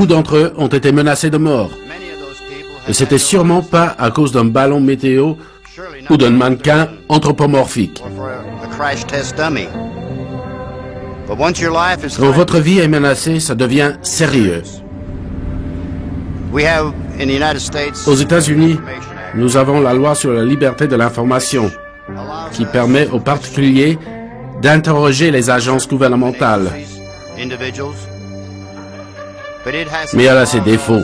Beaucoup d'entre eux ont été menacés de mort. Et c'était sûrement pas à cause d'un ballon météo ou d'un mannequin anthropomorphique. Quand votre vie est menacée, ça devient sérieux. Aux États-Unis, nous avons la loi sur la liberté de l'information qui permet aux particuliers d'interroger les agences gouvernementales. Mais elle a ses défauts.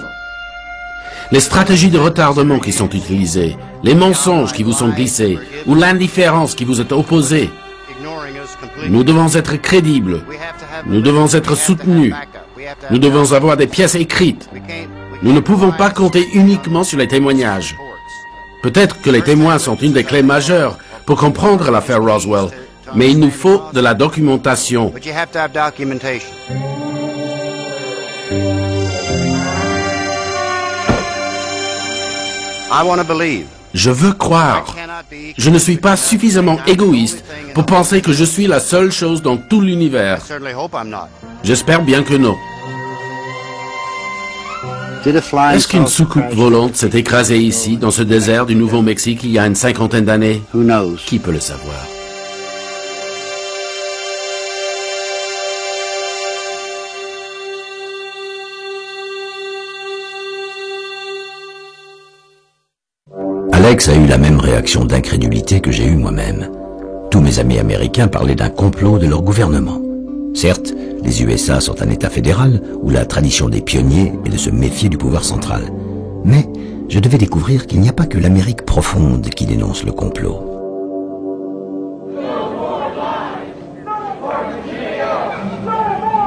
Les stratégies de retardement qui sont utilisées, les mensonges qui vous sont glissés ou l'indifférence qui vous est opposée. Nous devons être crédibles. Nous devons être soutenus. Nous devons avoir des pièces écrites. Nous ne pouvons pas compter uniquement sur les témoignages. Peut-être que les témoins sont une des clés majeures pour comprendre l'affaire Roswell, mais il nous faut de la documentation. Je veux croire. Je ne suis pas suffisamment égoïste pour penser que je suis la seule chose dans tout l'univers. J'espère bien que non. Est-ce qu'une soucoupe volante s'est écrasée ici, dans ce désert du Nouveau-Mexique, il y a une 50aine d'années? Qui peut le savoir? Alex a eu la même réaction d'incrédulité que j'ai eue moi-même. Tous mes amis américains parlaient d'un complot de leur gouvernement. Certes, les USA sont un État fédéral où la tradition des pionniers est de se méfier du pouvoir central. Mais je devais découvrir qu'il n'y a pas que l'Amérique profonde qui dénonce le complot.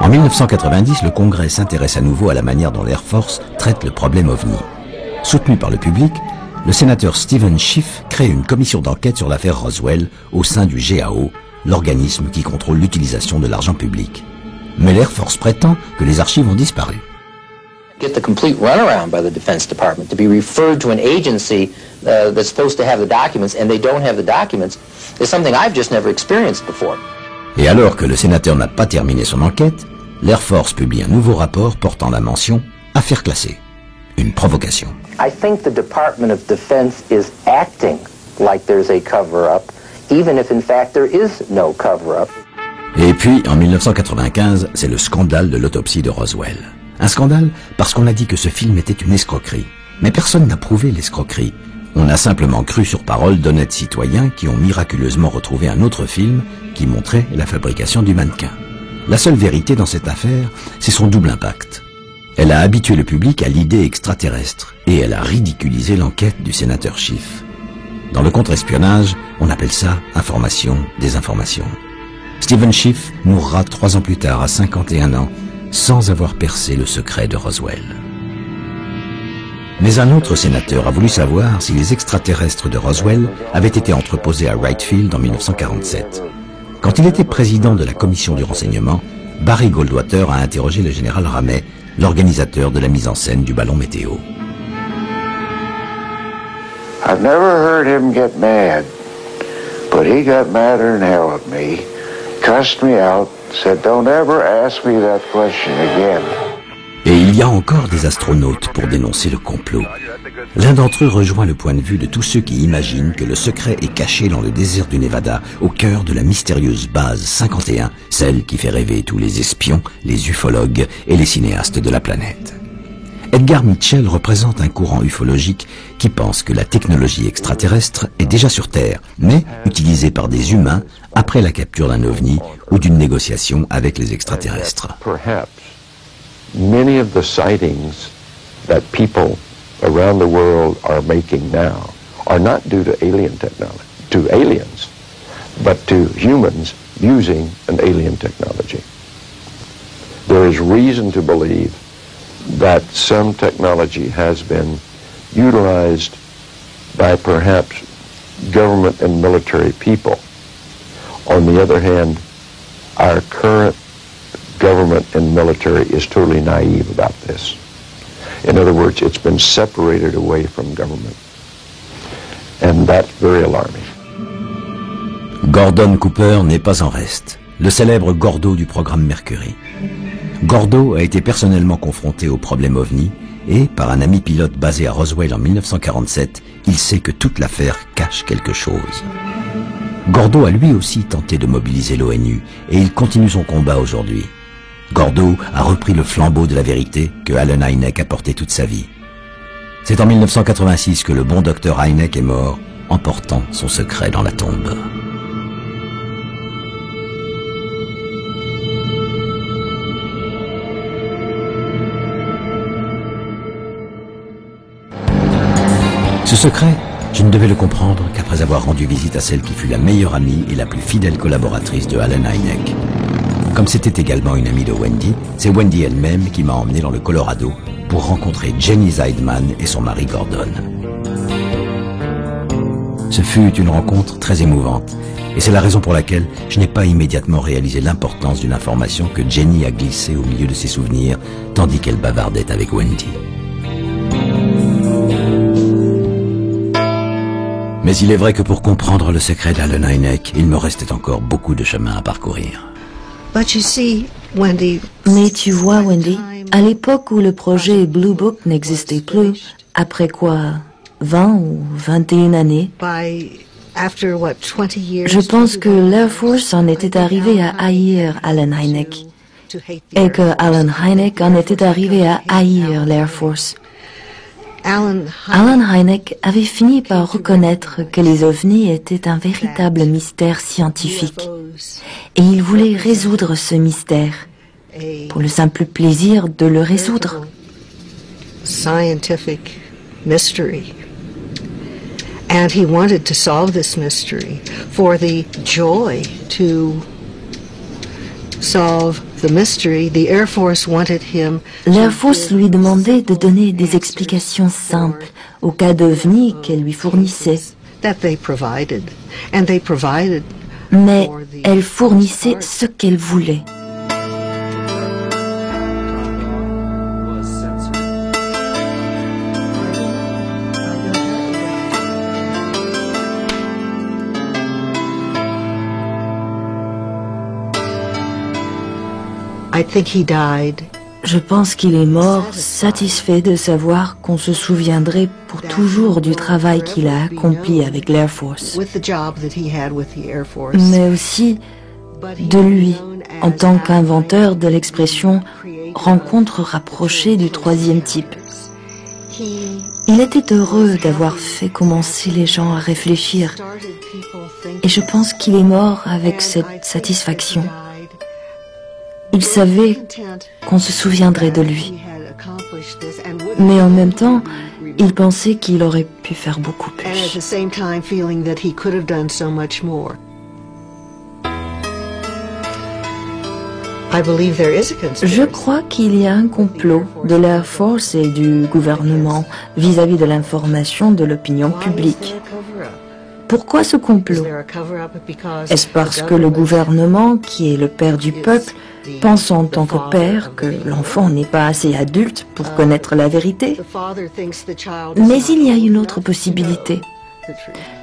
En 1990, le Congrès s'intéresse à nouveau à la manière dont l'Air Force traite le problème OVNI. Soutenu par le public, le sénateur Stephen Schiff crée une commission d'enquête sur l'affaire Roswell au sein du GAO, l'organisme qui contrôle l'utilisation de l'argent public. Mais l'Air Force prétend que les archives ont disparu. Get the complete runaround by the Defense Department to be referred to an agency that's supposed to have the documents and they don't have the documents is something I've just never experienced before. Et alors que le sénateur n'a pas terminé son enquête, l'Air Force publie un nouveau rapport portant la mention « Affaire classée ». Une provocation. I think the Department of Defense is acting like there's a cover-up, even if in fact there is no cover-up. Et puis, en 1995, c'est le scandale de l'autopsie de Roswell. Un scandale parce qu'on a dit que ce film était une escroquerie. Mais personne n'a prouvé l'escroquerie. On a simplement cru sur parole d'honnêtes citoyens qui ont miraculeusement retrouvé un autre film qui montrait la fabrication du mannequin. La seule vérité dans cette affaire, c'est son double impact. Elle a habitué le public à l'idée extraterrestre et elle a ridiculisé l'enquête du sénateur Schiff. Dans le contre-espionnage, on appelle ça information, désinformation. Stephen Schiff mourra 3 ans plus tard, à 51 ans, sans avoir percé le secret de Roswell. Mais un autre sénateur a voulu savoir si les extraterrestres de Roswell avaient été entreposés à Wright Field en 1947. Quand il était président de la commission du renseignement, Barry Goldwater a interrogé le général Ramey, l'organisateur de la mise en scène du ballon météo. I've never heard him get mad, but he got madder than hell at me, cussed me out, said don't ever ask me that question again. Et il y a encore des astronautes pour dénoncer le complot. L'un d'entre eux rejoint le point de vue de tous ceux qui imaginent que le secret est caché dans le désert du Nevada, au cœur de la mystérieuse base 51, celle qui fait rêver tous les espions, les ufologues et les cinéastes de la planète. Edgar Mitchell représente un courant ufologique qui pense que la technologie extraterrestre est déjà sur Terre, mais utilisée par des humains après la capture d'un ovni ou d'une négociation avec les extraterrestres. Many of the sightings that people around the world are making now are not due to alien technology, to aliens, but to humans using an alien technology. There is reason to believe that some technology has been utilized by perhaps government and military people. On the other hand, our current government and military is totally naive about this. In other words, it's been separated away from government. And that's very alarming. Gordon Cooper n'est pas en reste, le célèbre Gordo du programme Mercury. Gordo a été personnellement confronté au problème OVNI et, par un ami pilote basé à Roswell en 1947, il sait que toute l'affaire cache quelque chose. Gordo a lui aussi tenté de mobiliser l'ONU et il continue son combat aujourd'hui. Gordo a repris le flambeau de la vérité que Allen Hynek a porté toute sa vie. C'est en 1986 que le bon docteur Hynek est mort, emportant son secret dans la tombe. Ce secret, je ne devais le comprendre qu'après avoir rendu visite à celle qui fut la meilleure amie et la plus fidèle collaboratrice de Allen Hynek. Comme c'était également une amie de Wendy, c'est Wendy elle-même qui m'a emmené dans le Colorado pour rencontrer Jenny Zeidman et son mari Gordon. Ce fut une rencontre très émouvante et c'est la raison pour laquelle je n'ai pas immédiatement réalisé l'importance d'une information que Jenny a glissée au milieu de ses souvenirs tandis qu'elle bavardait avec Wendy. Mais il est vrai que pour comprendre le secret d'Allen Hynek, il me restait encore beaucoup de chemin à parcourir. Mais tu vois, Wendy, à l'époque où le projet Blue Book n'existait plus, après quoi, 20 ou 21 années, je pense que l'Air Force en était arrivé à haïr Allen Hynek, et que Allen Hynek en était arrivé à haïr l'Air Force. Allen Hynek avait fini par reconnaître que les ovnis étaient un véritable mystère scientifique et il voulait résoudre ce mystère pour le simple plaisir de le résoudre. Scientific mystery. And he wanted to solve this mystery for the joy to solve the mystery. The Air Force wanted him. L'Air Force lui demandait de donner des explications simples au cas d'OVNI qu'elle lui fournissait. That they provided. And they provided. Mais elle fournissait ce qu'elle voulait. I think he died. Je pense qu'il est mort satisfait de savoir qu'on se souviendrait pour toujours du travail qu'il a accompli avec l'Air Force, mais aussi de lui en tant qu'inventeur de l'expression « rencontre rapprochée du troisième type ». Il était heureux d'avoir fait commencer les gens à réfléchir et je pense qu'il est mort avec cette satisfaction. Il savait qu'on se souviendrait de lui. Mais en même temps, il pensait qu'il aurait pu faire beaucoup plus. Je crois qu'il y a un complot de l'Air Force et du gouvernement vis-à-vis de l'information de l'opinion publique. Pourquoi ce complot? Est-ce parce que le gouvernement, qui est le père du peuple, pense en tant que père que l'enfant n'est pas assez adulte pour connaître la vérité? Mais il y a une autre possibilité.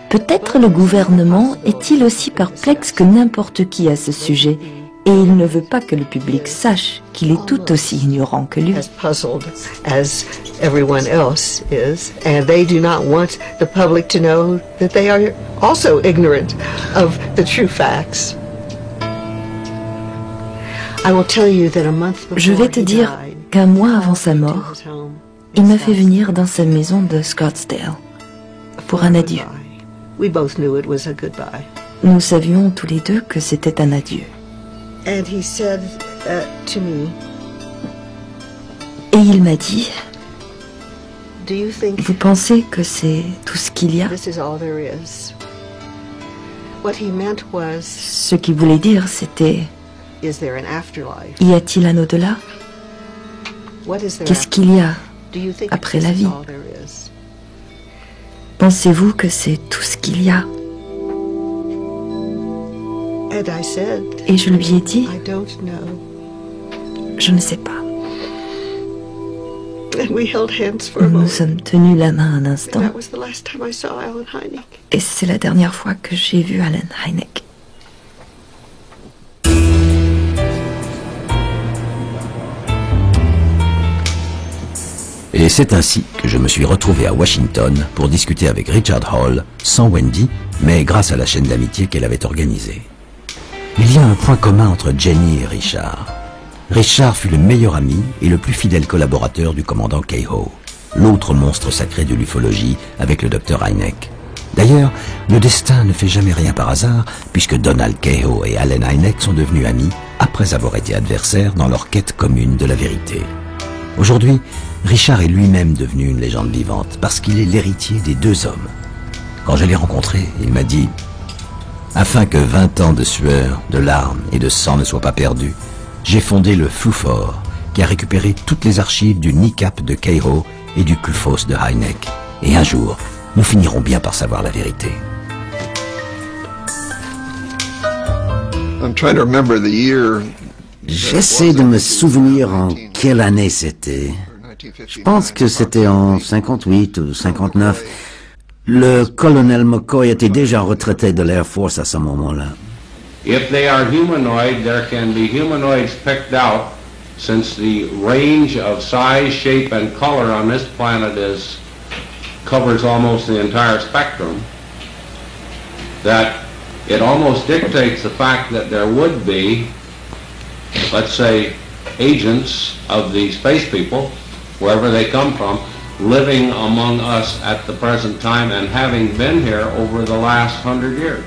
Peut-être le gouvernement est-il aussi perplexe que n'importe qui à ce sujet, et il ne veut pas que le public sache qu'il est tout aussi ignorant que lui. Everyone else is, and they do not want the public to know that they are also ignorant of the true facts. I will tell you that a month before Je vais te dire qu'un mois avant sa mort, il m'a fait venir dans sa maison de Scottsdale pour un adieu. We both knew it was a goodbye. Nous savions tous les deux que c'était un adieu. And he said to me, et il m'a dit, do you think vous pensez que c'est tout ce qu'il y a? This is all there is? What he meant was, ce qu'il voulait dire, c'était, is there an afterlife? y a-t-il un au-delà? Qu'est-ce qu'il y a après la vie? Pensez-vous que c'est tout ce qu'il y a? Et je lui ai dit, je ne sais pas. Nous nous sommes tenus la main un instant. Et c'est la dernière fois que j'ai vu Allen Hynek. Et c'est ainsi que je me suis retrouvé à Washington pour discuter avec Richard Hall, sans Wendy, mais grâce à la chaîne d'amitié qu'elle avait organisée. Il y a un point commun entre Jenny et Richard. Richard fut le meilleur ami et le plus fidèle collaborateur du commandant Keyhoe, l'autre monstre sacré de l'ufologie avec le docteur Hynek. D'ailleurs, le destin ne fait jamais rien par hasard, puisque Donald Keyhoe et Allen Hynek sont devenus amis après avoir été adversaires dans leur quête commune de la vérité. Aujourd'hui, Richard est lui-même devenu une légende vivante parce qu'il est l'héritier des deux hommes. Quand je l'ai rencontré, il m'a dit « Afin que 20 ans de sueur, de larmes et de sang ne soient pas perdus, j'ai fondé le FUFOR, qui a récupéré toutes les archives du NICAP de Keyhoe et du CUFOS de Hynek. Et un jour, nous finirons bien par savoir la vérité. » J'essaie de me souvenir en quelle année c'était. Je pense que c'était en 58 ou 59. Le colonel McCoy était déjà retraité de l'Air Force à ce moment-là. If they are humanoid, there can be humanoids picked out, since the range of size, shape, and color on this planet covers almost the entire spectrum, that it almost dictates the fact that there would be, let's say, agents of the space people, wherever they come from, living among us at the present time and having been here over the last 100 years.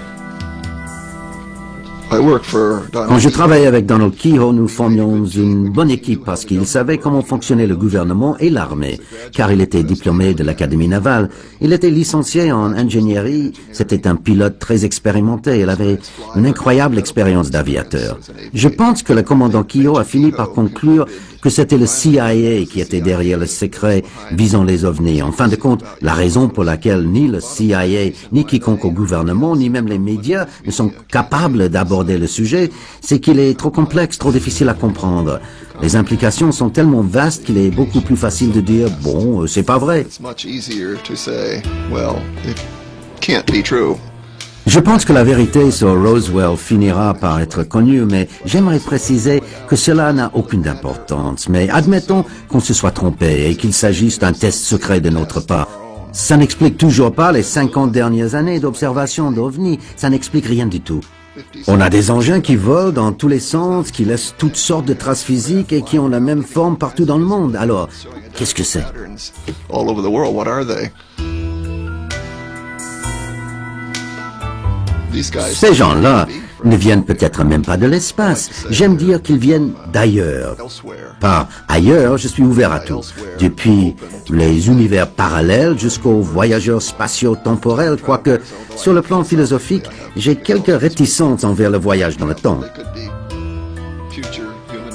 Quand je travaillais avec Donald Keyhoe, nous formions une bonne équipe parce qu'il savait comment fonctionnait le gouvernement et l'armée, car il était diplômé de l'Académie navale. Il était licencié en ingénierie, c'était un pilote très expérimenté, il avait une incroyable expérience d'aviateur. Je pense que le commandant Keyhoe a fini par conclure que c'était le CIA qui était derrière le secret visant les ovnis. En fin de compte, la raison pour laquelle ni le CIA, ni quiconque au gouvernement, ni même les médias ne sont capables d'aborder le sujet, c'est qu'il est trop complexe, trop difficile à comprendre. Les implications sont tellement vastes qu'il est beaucoup plus facile de dire « bon, c'est pas vrai ». Je pense que la vérité sur Roswell finira par être connue, mais j'aimerais préciser que cela n'a aucune importance. Mais admettons qu'on se soit trompé et qu'il s'agisse d'un test secret de notre part. Ça n'explique toujours pas les 50 dernières années d'observation d'OVNI. Ça n'explique rien du tout. On a des engins qui volent dans tous les sens, qui laissent toutes sortes de traces physiques et qui ont la même forme partout dans le monde. Alors, qu'est-ce que c'est ? Ces gens-là ne viennent peut-être même pas de l'espace. J'aime dire qu'ils viennent d'ailleurs. Par ailleurs, je suis ouvert à tout. Depuis les univers parallèles jusqu'aux voyageurs spatio-temporels, quoique sur le plan philosophique, j'ai quelques réticences envers le voyage dans le temps.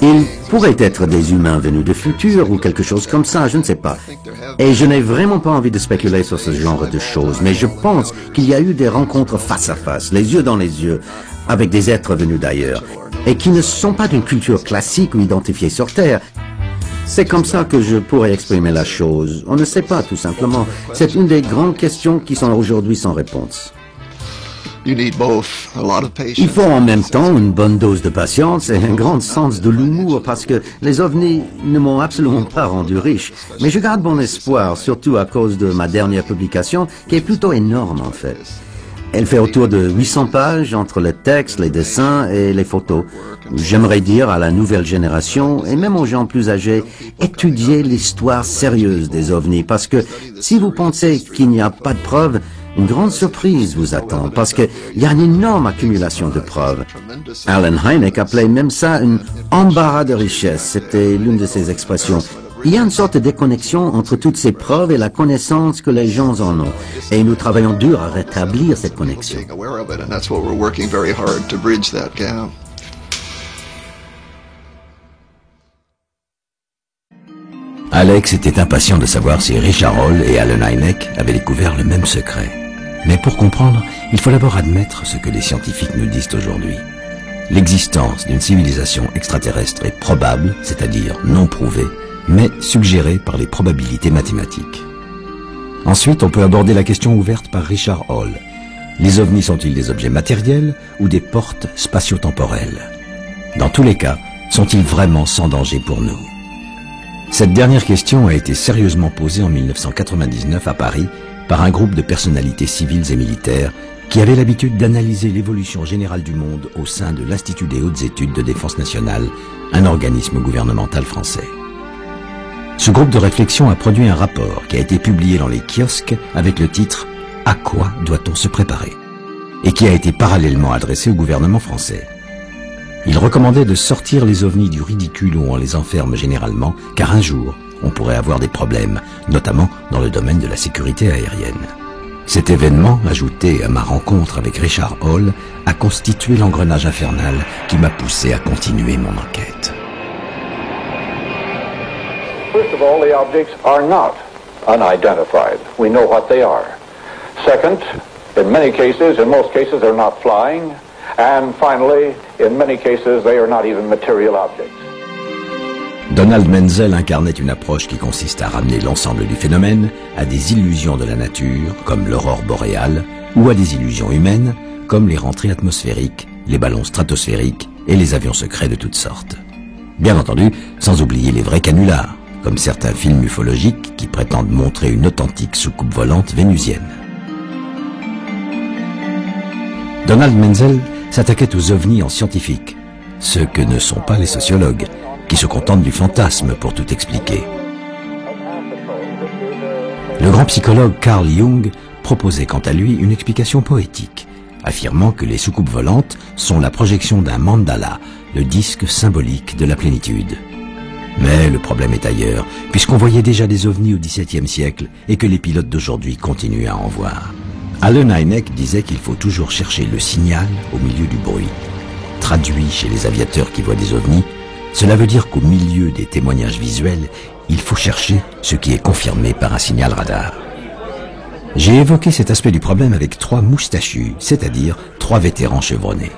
Ils pourraient être des humains venus du futur ou quelque chose comme ça, je ne sais pas. Et je n'ai vraiment pas envie de spéculer sur ce genre de choses, mais je pense qu'il y a eu des rencontres face à face, les yeux dans les yeux, avec des êtres venus d'ailleurs, et qui ne sont pas d'une culture classique ou identifiée sur Terre. C'est comme ça que je pourrais exprimer la chose. On ne sait pas, tout simplement. C'est une des grandes questions qui sont aujourd'hui sans réponse. Il faut en même temps une bonne dose de patience et un grand sens de l'humour parce que les ovnis ne m'ont absolument pas rendu riche. Mais je garde bon espoir, surtout à cause de ma dernière publication, qui est plutôt énorme en fait. Elle fait autour de 800 pages entre le texte, les dessins et les photos. J'aimerais dire à la nouvelle génération, et même aux gens plus âgés, étudiez l'histoire sérieuse des ovnis parce que si vous pensez qu'il n'y a pas de preuves, une grande surprise vous attend, parce qu'il y a une énorme accumulation de preuves. Allen Hynek appelait même ça une embarras de richesse, c'était l'une de ses expressions. Il y a une sorte de déconnexion entre toutes ces preuves et la connaissance que les gens en ont. Et nous travaillons dur à rétablir cette connexion. Alex était impatient de savoir si Richard Hall et Allen Hynek avaient découvert le même secret. Mais pour comprendre, il faut d'abord admettre ce que les scientifiques nous disent aujourd'hui. L'existence d'une civilisation extraterrestre est probable, c'est-à-dire non prouvée, mais suggérée par les probabilités mathématiques. Ensuite, on peut aborder la question ouverte par Richard Hall. Les ovnis sont-ils des objets matériels ou des portes spatio-temporelles? Dans tous les cas, sont-ils vraiment sans danger pour nous? Cette dernière question a été sérieusement posée en 1999 à Paris par un groupe de personnalités civiles et militaires qui avaient l'habitude d'analyser l'évolution générale du monde au sein de l'Institut des hautes études de défense nationale, un organisme gouvernemental français. Ce groupe de réflexion a produit un rapport qui a été publié dans les kiosques avec le titre « À quoi doit-on se préparer ?» et qui a été parallèlement adressé au gouvernement français. Il recommandait de sortir les ovnis du ridicule où on les enferme généralement, car un jour, on pourrait avoir des problèmes, notamment dans le domaine de la sécurité aérienne. Cet événement, ajouté à ma rencontre avec Richard Hall, a constitué l'engrenage infernal qui m'a poussé à continuer mon enquête. First of all, the objects are not unidentified. We know what they are. Second, in most cases, they're not flying. And finally, in many cases, they are not even material objects. Donald Menzel incarnait une approche qui consiste à ramener l'ensemble du phénomène à des illusions de la nature, comme l'aurore boréale, ou à des illusions humaines, comme les rentrées atmosphériques, les ballons stratosphériques et les avions secrets de toutes sortes. Bien entendu, sans oublier les vrais canulars, comme certains films ufologiques qui prétendent montrer une authentique soucoupe volante vénusienne. Donald Menzel s'attaquait aux ovnis en scientifique, ce que ne sont pas les sociologues, qui se contentent du fantasme pour tout expliquer. Le grand psychologue Carl Jung proposait quant à lui une explication poétique, affirmant que les soucoupes volantes sont la projection d'un mandala, le disque symbolique de la plénitude. Mais le problème est ailleurs, puisqu'on voyait déjà des ovnis au XVIIe siècle et que les pilotes d'aujourd'hui continuent à en voir. Allen Hynek disait qu'il faut toujours chercher le signal au milieu du bruit. Traduit chez les aviateurs qui voient des ovnis, cela veut dire qu'au milieu des témoignages visuels, il faut chercher ce qui est confirmé par un signal radar. J'ai évoqué cet aspect du problème avec 3 moustachus, c'est-à-dire 3 vétérans chevronnés.